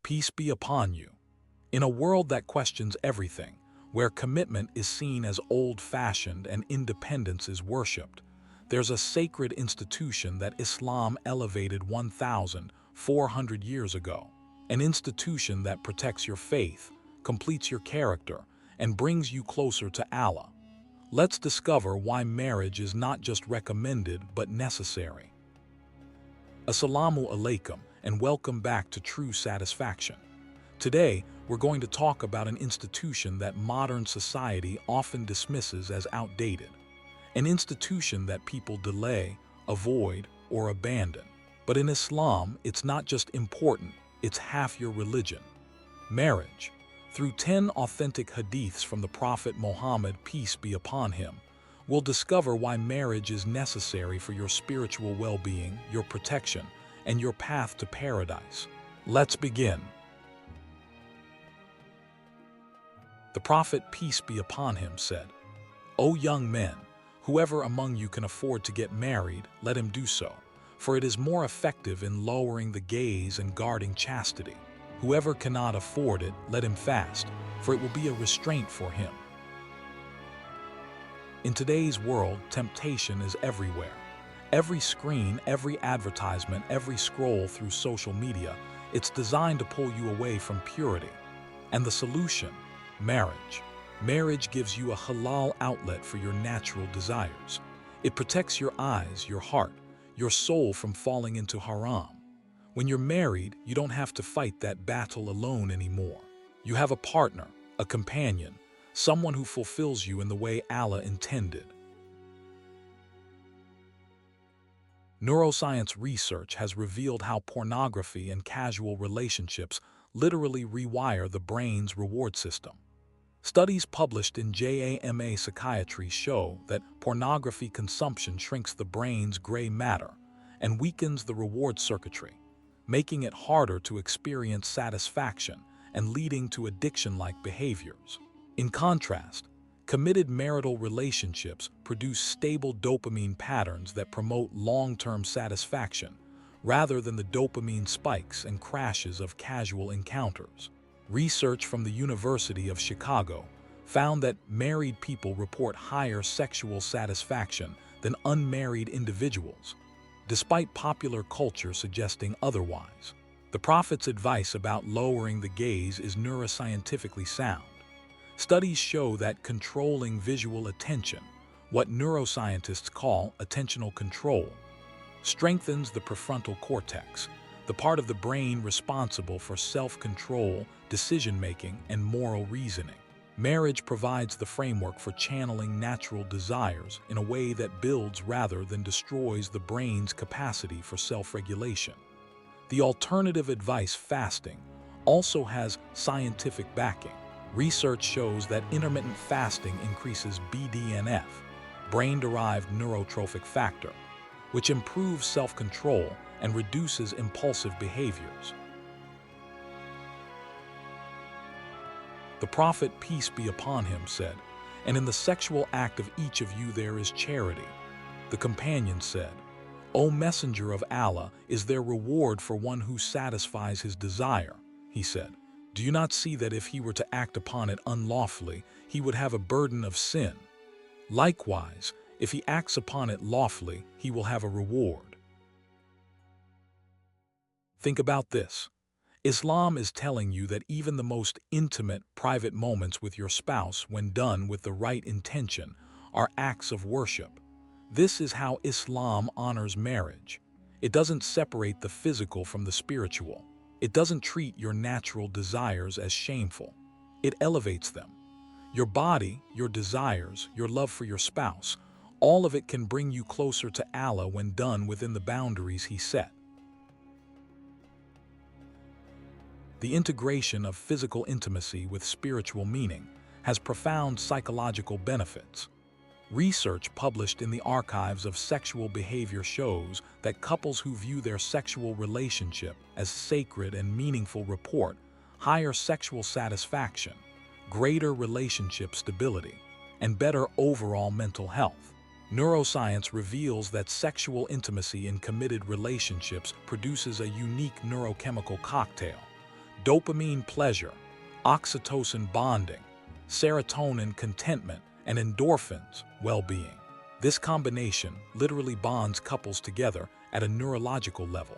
peace be upon you. In a world that questions everything, where commitment is seen as old-fashioned and independence is worshipped, there's a sacred institution that Islam elevated 1,400 years ago. An institution that protects your faith, completes your character, and brings you closer to Allah. Let's discover why marriage is not just recommended but necessary. Assalamu alaikum and welcome back to True Satisfaction. Today, we're going to talk about an institution that modern society often dismisses as outdated. An institution that people delay, avoid, or abandon. But in Islam, it's not just important, it's half your religion. Marriage. Through 10 authentic hadiths from the Prophet Muhammad, peace be upon him, we'll discover why marriage is necessary for your spiritual well-being, your protection, and your path to paradise. Let's begin. The Prophet, peace be upon him, said, "O young men, whoever among you can afford to get married, let him do so, for it is more effective in lowering the gaze and guarding chastity. Whoever cannot afford it, let him fast, for it will be a restraint for him." In today's world, temptation is everywhere. Every screen, every advertisement, every scroll through social media, it's designed to pull you away from purity. And the solution? Marriage. Marriage gives you a halal outlet for your natural desires. It protects your eyes, your heart, your soul from falling into haram. When you're married, you don't have to fight that battle alone anymore. You have a partner, a companion, someone who fulfills you in the way Allah intended. Neuroscience research has revealed how pornography and casual relationships literally rewire the brain's reward system. Studies published in JAMA Psychiatry show that pornography consumption shrinks the brain's gray matter and weakens the reward circuitry, making it harder to experience satisfaction and leading to addiction-like behaviors. In contrast, committed marital relationships produce stable dopamine patterns that promote long-term satisfaction, rather than the dopamine spikes and crashes of casual encounters. Research from the University of Chicago found that married people report higher sexual satisfaction than unmarried individuals, despite popular culture suggesting otherwise. The Prophet's advice about lowering the gaze is neuroscientifically sound. Studies show that controlling visual attention, what neuroscientists call attentional control, strengthens the prefrontal cortex, the part of the brain responsible for self-control, decision-making, and moral reasoning. Marriage provides the framework for channeling natural desires in a way that builds rather than destroys the brain's capacity for self-regulation. The alternative advice, fasting, also has scientific backing. Research shows that intermittent fasting increases BDNF, brain-derived neurotrophic factor, which improves self-control and reduces impulsive behaviors. The Prophet, peace be upon him, said, "And in the sexual act of each of you there is charity." The companion said, "O Messenger of Allah, is there reward for one who satisfies his desire?" He said, "Do you not see that if he were to act upon it unlawfully, he would have a burden of sin? Likewise, if he acts upon it lawfully, he will have a reward." Think about this. Islam is telling you that even the most intimate, private moments with your spouse, when done with the right intention, are acts of worship. This is how Islam honors marriage. It doesn't separate the physical from the spiritual. It doesn't treat your natural desires as shameful. It elevates them. Your body, your desires, your love for your spouse, all of it can bring you closer to Allah when done within the boundaries He set. The integration of physical intimacy with spiritual meaning has profound psychological benefits. Research published in the Archives of Sexual Behavior shows that couples who view their sexual relationship as sacred and meaningful report higher sexual satisfaction, greater relationship stability, and better overall mental health. Neuroscience reveals that sexual intimacy in committed relationships produces a unique neurochemical cocktail: dopamine pleasure, oxytocin bonding, serotonin contentment, and endorphins well-being. This combination literally bonds couples together at a neurological level.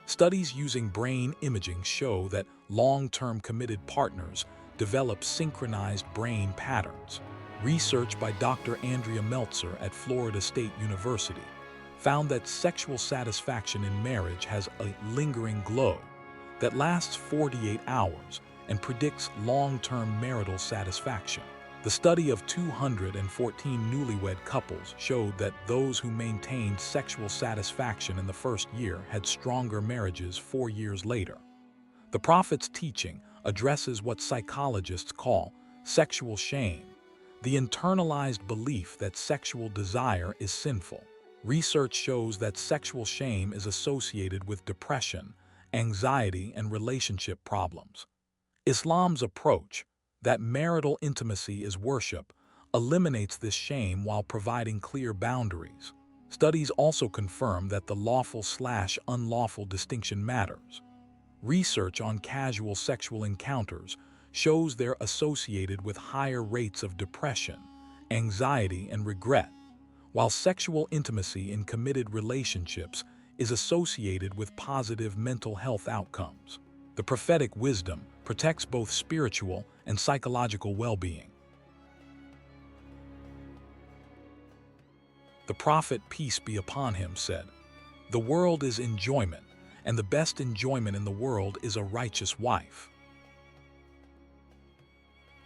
Studies using brain imaging show that long-term committed partners develop synchronized brain patterns. Research by Dr. Andrea Meltzer at Florida State University found that sexual satisfaction in marriage has a lingering glow that lasts 48 hours and predicts long-term marital satisfaction. The study of 214 newlywed couples showed that those who maintained sexual satisfaction in the first year had stronger marriages 4 years later. The Prophet's teaching addresses what psychologists call sexual shame, the internalized belief that sexual desire is sinful. Research shows that sexual shame is associated with depression, anxiety, and relationship problems. Islam's approach, that marital intimacy is worship, eliminates this shame while providing clear boundaries. Studies also confirm that the lawful/unlawful distinction matters. Research on casual sexual encounters shows they're associated with higher rates of depression, anxiety, and regret, while sexual intimacy in committed relationships is associated with positive mental health outcomes. The prophetic wisdom protects both spiritual and psychological well-being. The Prophet, peace be upon him, said, "The world is enjoyment, and the best enjoyment in the world is a righteous wife.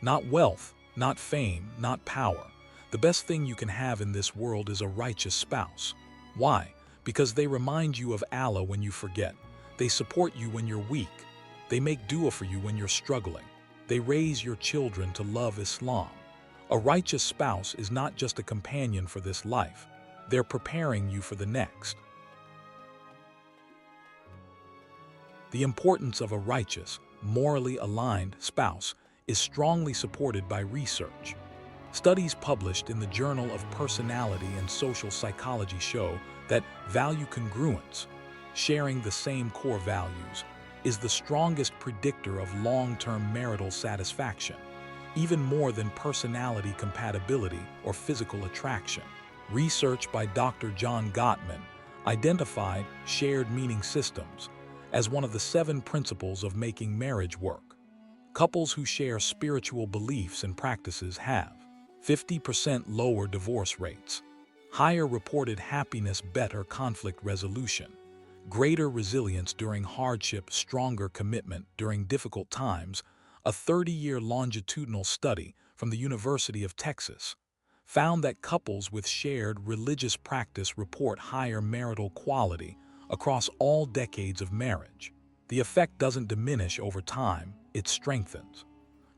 Not wealth, not fame, not power. The best thing you can have in this world is a righteous spouse. Why? Because they remind you of Allah when you forget. They support you when you're weak. They make dua for you when you're struggling. They raise your children to love Islam. A righteous spouse is not just a companion for this life. They're preparing you for the next." The importance of a righteous, morally aligned spouse is strongly supported by research. Studies published in the Journal of Personality and Social Psychology show that value congruence, sharing the same core values, is the strongest predictor of long-term marital satisfaction, even more than personality compatibility or physical attraction. Research by Dr. John Gottman identified shared meaning systems as one of the 7 principles of making marriage work. Couples who share spiritual beliefs and practices have 50% lower divorce rates, higher reported happiness, better conflict resolution, greater resilience during hardship, stronger commitment during difficult times. A 30-year longitudinal study from the University of Texas found that couples with shared religious practice report higher marital quality across all decades of marriage. The effect doesn't diminish over time, it strengthens.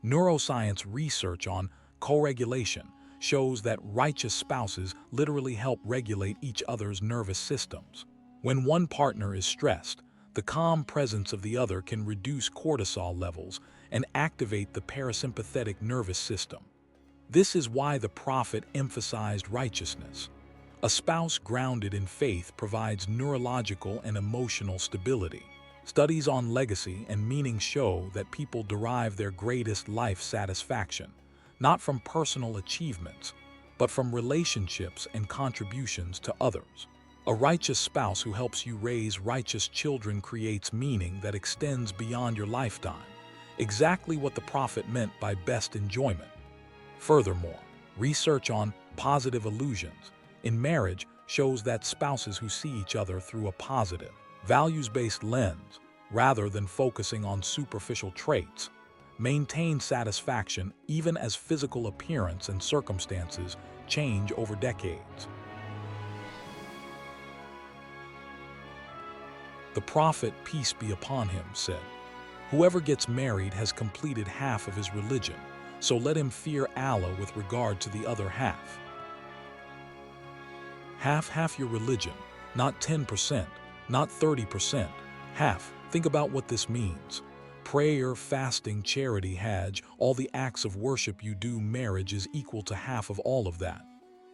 Neuroscience research on co-regulation shows that righteous spouses literally help regulate each other's nervous systems. When one partner is stressed, the calm presence of the other can reduce cortisol levels and activate the parasympathetic nervous system. This is why the Prophet emphasized righteousness. A spouse grounded in faith provides neurological and emotional stability. Studies on legacy and meaning show that people derive their greatest life satisfaction, not from personal achievements, but from relationships and contributions to others. A righteous spouse who helps you raise righteous children creates meaning that extends beyond your lifetime, exactly what the Prophet meant by best enjoyment. Furthermore, research on positive illusions in marriage shows that spouses who see each other through a positive, values-based lens, rather than focusing on superficial traits, maintain satisfaction even as physical appearance and circumstances change over decades. The Prophet, peace be upon him, said, "Whoever gets married has completed half of his religion, so let him fear Allah with regard to the other half." Half your religion, not 10%, not 30%, half. Think about what this means. Prayer, fasting, charity, Hajj, all the acts of worship you do, marriage is equal to half of all of that.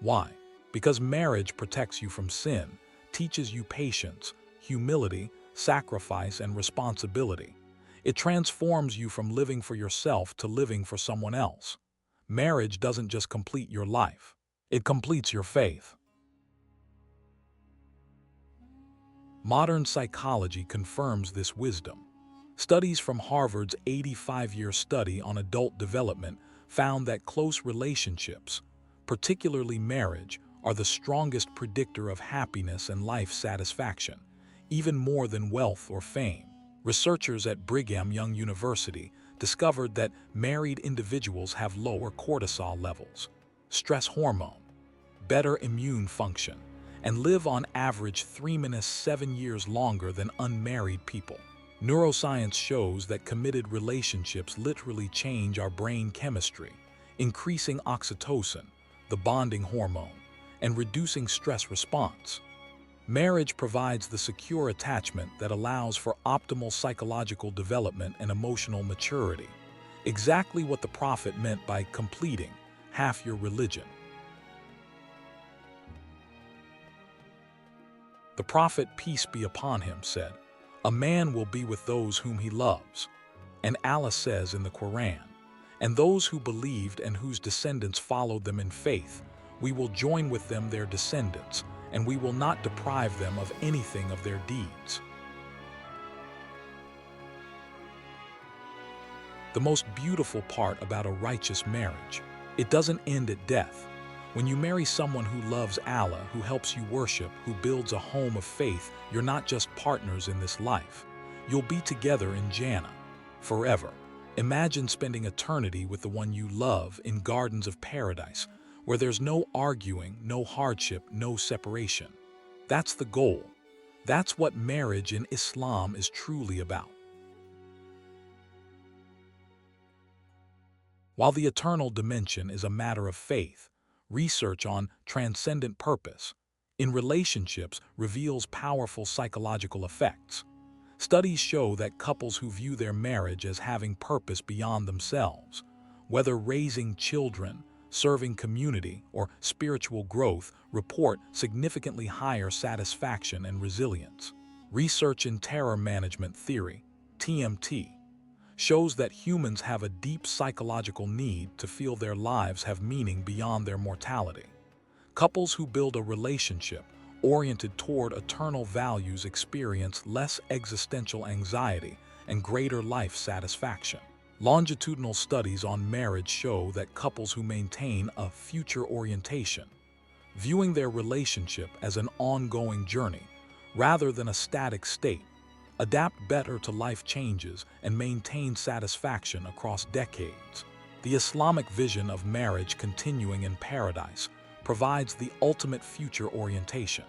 Why? Because marriage protects you from sin, teaches you patience, humility, sacrifice, and responsibility. It transforms you from living for yourself to living for someone else. Marriage doesn't just complete your life, it completes your faith. Modern psychology confirms this wisdom. Studies from Harvard's 85-year study on adult development found that close relationships, particularly marriage, are the strongest predictor of happiness and life satisfaction, even more than wealth or fame. Researchers at Brigham Young University discovered that married individuals have lower cortisol levels, stress hormone, better immune function, and live on average 7 years longer than unmarried people. Neuroscience shows that committed relationships literally change our brain chemistry, increasing oxytocin, the bonding hormone, and reducing stress response. Marriage provides the secure attachment that allows for optimal psychological development and emotional maturity, exactly what the Prophet meant by completing half your religion. The Prophet, peace be upon him, said, "A man will be with those whom he loves." And Allah says in the Qur'an, "And those who believed and whose descendants followed them in faith, we will join with them their descendants, and we will not deprive them of anything of their deeds." The most beautiful part about a righteous marriage, it doesn't end at death. When you marry someone who loves Allah, who helps you worship, who builds a home of faith, you're not just partners in this life. You'll be together in Jannah, forever. Imagine spending eternity with the one you love in gardens of paradise, where there's no arguing, no hardship, no separation. That's the goal. That's what marriage in Islam is truly about. While the eternal dimension is a matter of faith, research on transcendent purpose in relationships reveals powerful psychological effects. Studies show that couples who view their marriage as having purpose beyond themselves, whether raising children, serving community, or spiritual growth, report significantly higher satisfaction and resilience. Research in terror management theory, TMT, shows that humans have a deep psychological need to feel their lives have meaning beyond their mortality. Couples who build a relationship oriented toward eternal values experience less existential anxiety and greater life satisfaction. Longitudinal studies on marriage show that couples who maintain a future orientation, viewing their relationship as an ongoing journey rather than a static state, adapt better to life changes and maintain satisfaction across decades. The Islamic vision of marriage continuing in paradise provides the ultimate future orientation.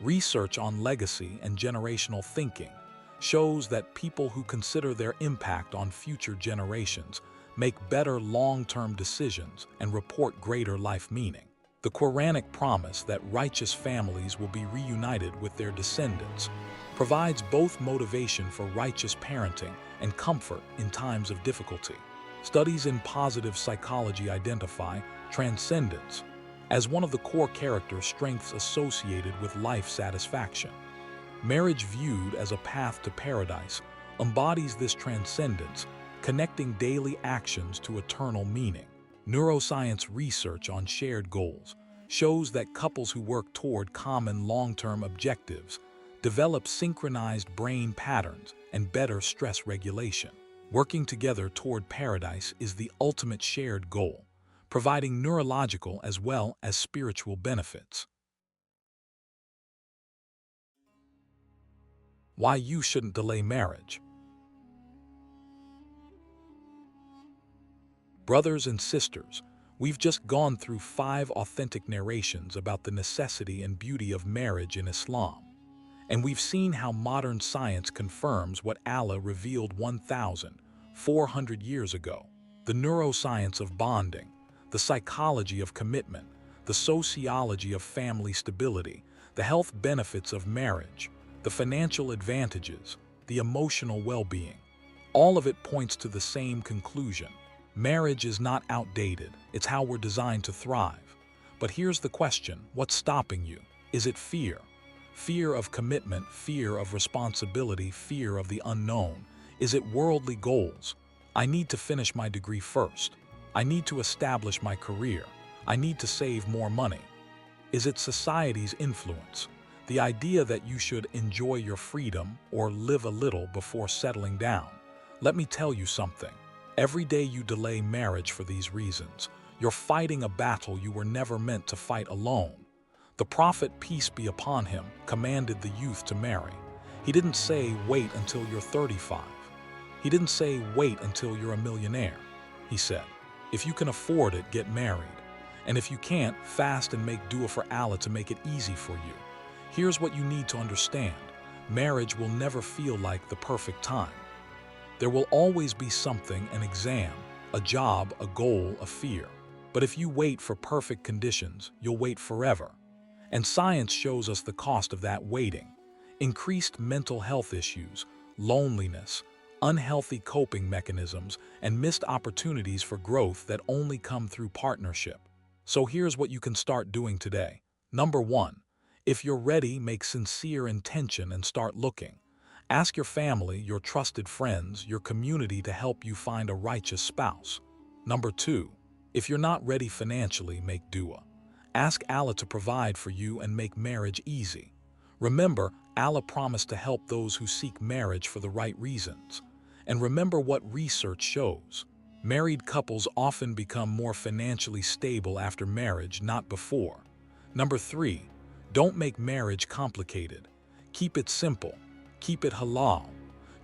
Research on legacy and generational thinking shows that people who consider their impact on future generations make better long-term decisions and report greater life meaning. The Quranic promise that righteous families will be reunited with their descendants provides both motivation for righteous parenting and comfort in times of difficulty. Studies in positive psychology identify transcendence as one of the core character strengths associated with life satisfaction. Marriage, viewed as a path to paradise, embodies this transcendence, connecting daily actions to eternal meaning. Neuroscience research on shared goals shows that couples who work toward common long-term objectives develop synchronized brain patterns and better stress regulation. Working together toward paradise is the ultimate shared goal, providing neurological as well as spiritual benefits. Why you shouldn't delay marriage. Brothers and sisters, we've just gone through 5 authentic narrations about the necessity and beauty of marriage in Islam. And we've seen how modern science confirms what Allah revealed 1,400 years ago. The neuroscience of bonding, the psychology of commitment, the sociology of family stability, the health benefits of marriage, the financial advantages, the emotional well-being. All of it points to the same conclusion. Marriage is not outdated, it's how we're designed to thrive. But here's the question, what's stopping you? Is it fear? Fear of commitment, fear of responsibility, fear of the unknown. Is it worldly goals? I need to finish my degree first. I need to establish my career. I need to save more money. Is it society's influence? The idea that you should enjoy your freedom or live a little before settling down? Let me tell you something. Every day you delay marriage for these reasons, you're fighting a battle you were never meant to fight alone. The Prophet, peace be upon him, commanded the youth to marry. He didn't say, wait until you're 35. He didn't say, wait until you're a millionaire. He said, if you can afford it, get married. And if you can't, fast and make dua for Allah to make it easy for you. Here's what you need to understand. Marriage will never feel like the perfect time. There will always be something, an exam, a job, a goal, a fear. But if you wait for perfect conditions, you'll wait forever. And science shows us the cost of that waiting. Increased mental health issues, loneliness, unhealthy coping mechanisms, and missed opportunities for growth that only come through partnership. So here's what you can start doing today. Number 1. If you're ready, make sincere intention and start looking. Ask your family, your trusted friends, your community to help you find a righteous spouse. Number 2. If you're not ready financially, make dua. Ask Allah to provide for you and make marriage easy. Remember, Allah promised to help those who seek marriage for the right reasons. And remember what research shows. Married couples often become more financially stable after marriage, not before. Number 3. Don't make marriage complicated. Keep it simple. Keep it halal.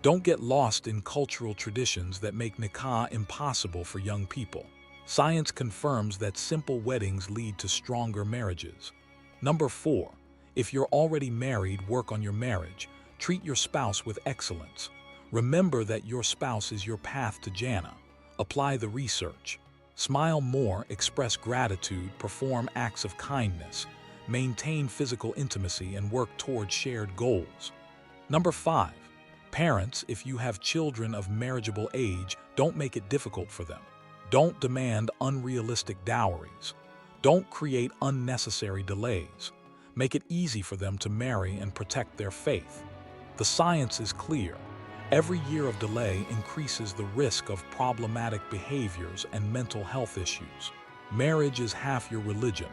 Don't get lost in cultural traditions that make nikah impossible for young people. Science confirms that simple weddings lead to stronger marriages. Number 4. If you're already married, work on your marriage. Treat your spouse with excellence. Remember that your spouse is your path to Jannah. Apply the research. Smile more, express gratitude, perform acts of kindness, maintain physical intimacy, and work toward shared goals. Number 5. Parents, if you have children of marriageable age, don't make it difficult for them. Don't demand unrealistic dowries. Don't create unnecessary delays. Make it easy for them to marry and protect their faith. The science is clear. Every year of delay increases the risk of problematic behaviors and mental health issues. Marriage is half your religion.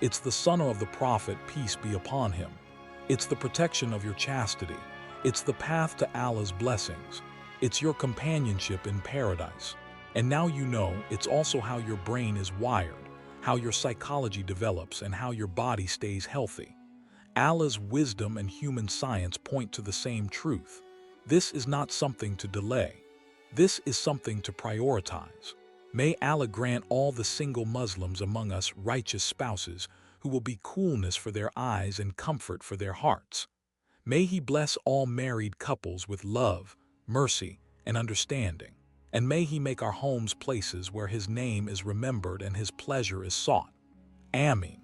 It's the sunnah of the Prophet, peace be upon him. It's the protection of your chastity. It's the path to Allah's blessings. It's your companionship in paradise. And now you know it's also how your brain is wired, how your psychology develops, and how your body stays healthy. Allah's wisdom and human science point to the same truth. This is not something to delay. This is something to prioritize. May Allah grant all the single Muslims among us righteous spouses who will be coolness for their eyes and comfort for their hearts. May He bless all married couples with love, mercy, and understanding. And may He make our homes places where His name is remembered and His pleasure is sought. Ameen.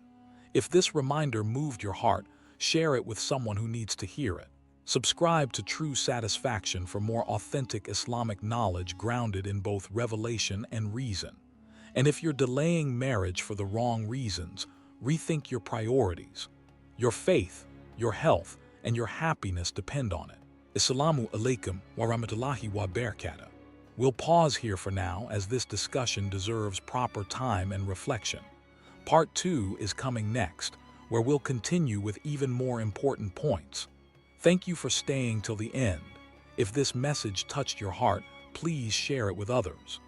If this reminder moved your heart, share it with someone who needs to hear it. Subscribe to True Satisfaction for more authentic Islamic knowledge grounded in both revelation and reason. And if you're delaying marriage for the wrong reasons, rethink your priorities. Your faith, your health, and your happiness depend on it. Assalamu alaikum wa rahmatullahi wa barakatuh. We'll pause here for now as this discussion deserves proper time and reflection. Part 2 is coming next, where we'll continue with even more important points. Thank you for staying till the end. If this message touched your heart, please share it with others.